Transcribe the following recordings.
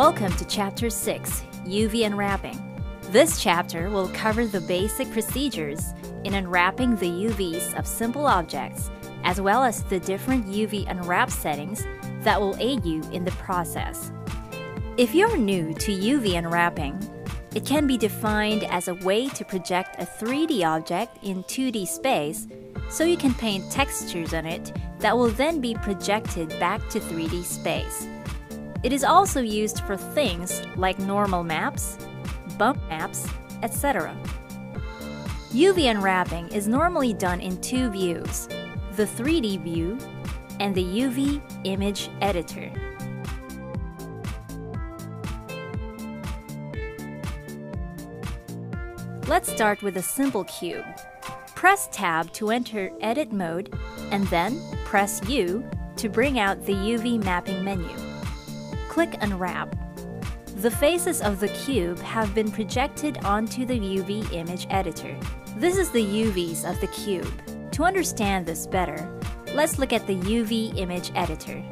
Welcome to Chapter 6, UV Unwrapping. This chapter will cover the basic procedures in unwrapping the UVs of simple objects, as well as the different UV unwrap settings that will aid you in the process. If you're new to UV unwrapping, it can be defined as a way to project a 3D object in 2D space so you can paint textures on it that will then be projected back to 3D space. It is also used for things like normal maps, bump maps, etc. UV unwrapping is normally done in two views, the 3D view and the UV image editor. Let's start with a simple cube. Press Tab to enter Edit mode and then press U to bring out the UV mapping menu. Click Unwrap. The faces of the cube have been projected onto the UV image editor. This is the UVs of the cube. To understand this better, let's look at the UV image editor.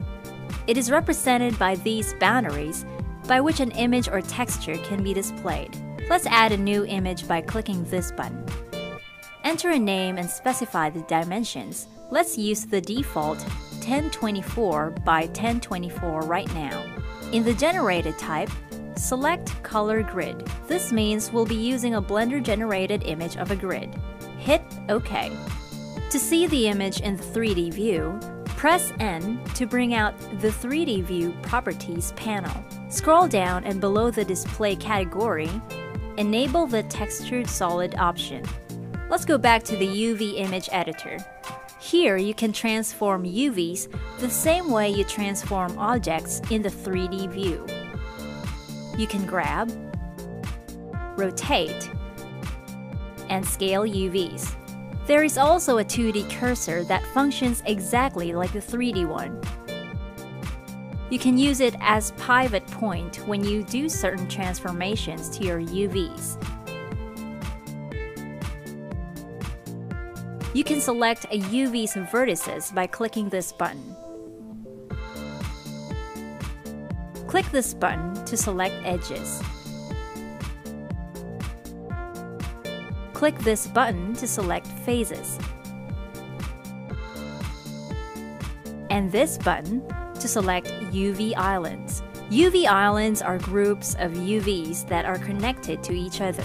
It is represented by these boundaries by which an image or texture can be displayed. Let's add a new image by clicking this button. Enter a name and specify the dimensions. Let's use the default 1024 by 1024 right now. In the generated type, select Color Grid. This means we'll be using a Blender-generated image of a grid. Hit OK. To see the image in the 3D view, press N to bring out the 3D View Properties panel. Scroll down and below the Display category, enable the Textured Solid option. Let's go back to the UV image editor. Here you can transform UVs the same way you transform objects in the 3D view. You can grab, rotate, and scale UVs. There is also a 2D cursor that functions exactly like the 3D one. You can use it as pivot point when you do certain transformations to your UVs. You can select a UV's vertices by clicking this button. Click this button to select edges. Click this button to select phases. And this button to select UV islands. UV islands are groups of UVs that are connected to each other.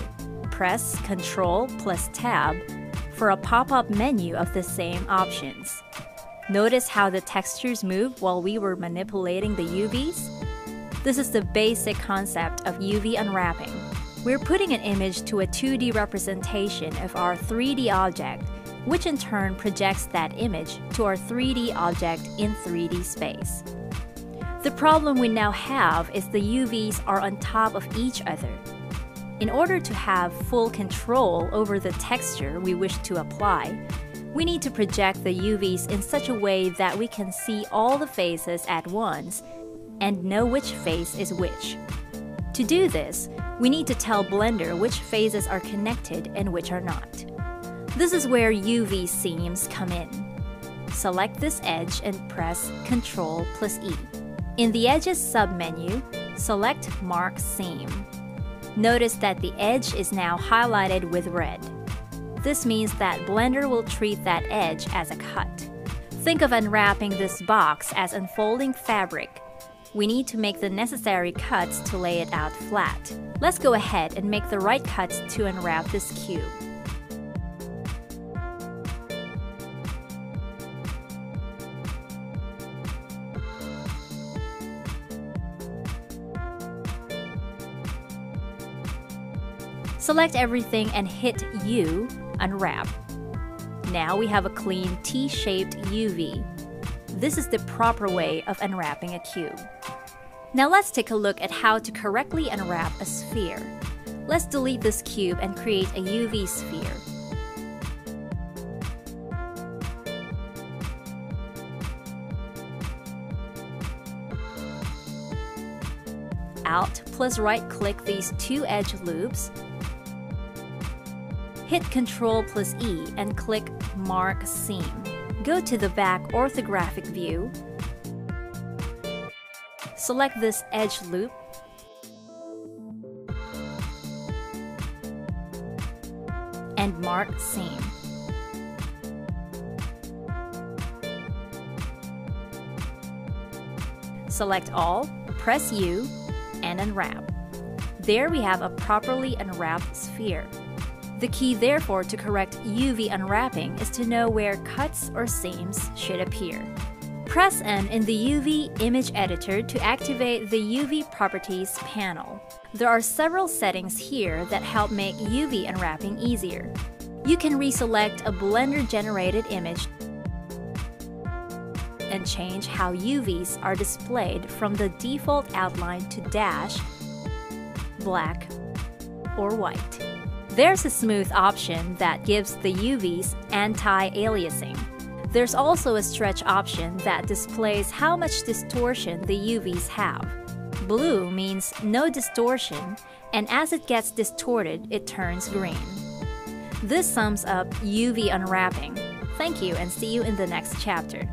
Press Ctrl plus Tab for a pop-up menu of the same options. Notice how the textures move while we were manipulating the UVs? This is the basic concept of UV unwrapping. We're putting an image to a 2D representation of our 3D object, which in turn projects that image to our 3D object in 3D space. The problem we now have is the UVs are on top of each other. In order to have full control over the texture we wish to apply, we need to project the UVs in such a way that we can see all the faces at once and know which face is which. To do this, we need to tell Blender which faces are connected and which are not. This is where UV seams come in. Select this edge and press Ctrl plus E. In the Edges submenu, select Mark Seam. Notice that the edge is now highlighted with red. This means that Blender will treat that edge as a cut. Think of unwrapping this box as unfolding fabric. We need to make the necessary cuts to lay it out flat. Let's go ahead and make the right cuts to unwrap this cube. Select everything and hit U, unwrap. Now we have a clean T-shaped UV. This is the proper way of unwrapping a cube. Now let's take a look at how to correctly unwrap a sphere. Let's delete this cube and create a UV sphere. Alt plus right-click these two edge loops. Hit Ctrl plus E and click Mark Seam. Go to the back orthographic view. Select this edge loop mark seam. Select all, press U, and unwrap. There we have a properly unwrapped sphere. The key therefore to correct UV unwrapping is to know where cuts or seams should appear. Press N in the UV image editor to activate the UV properties panel. There are several settings here that help make UV unwrapping easier. You can reselect a Blender-generated image and change how UVs are displayed from the default outline to dash, black, or white. There's a smooth option that gives the UVs anti-aliasing. There's also a stretch option that displays how much distortion the UVs have. Blue means no distortion, and as it gets distorted, it turns green. This sums up UV unwrapping. Thank you and see you in the next chapter.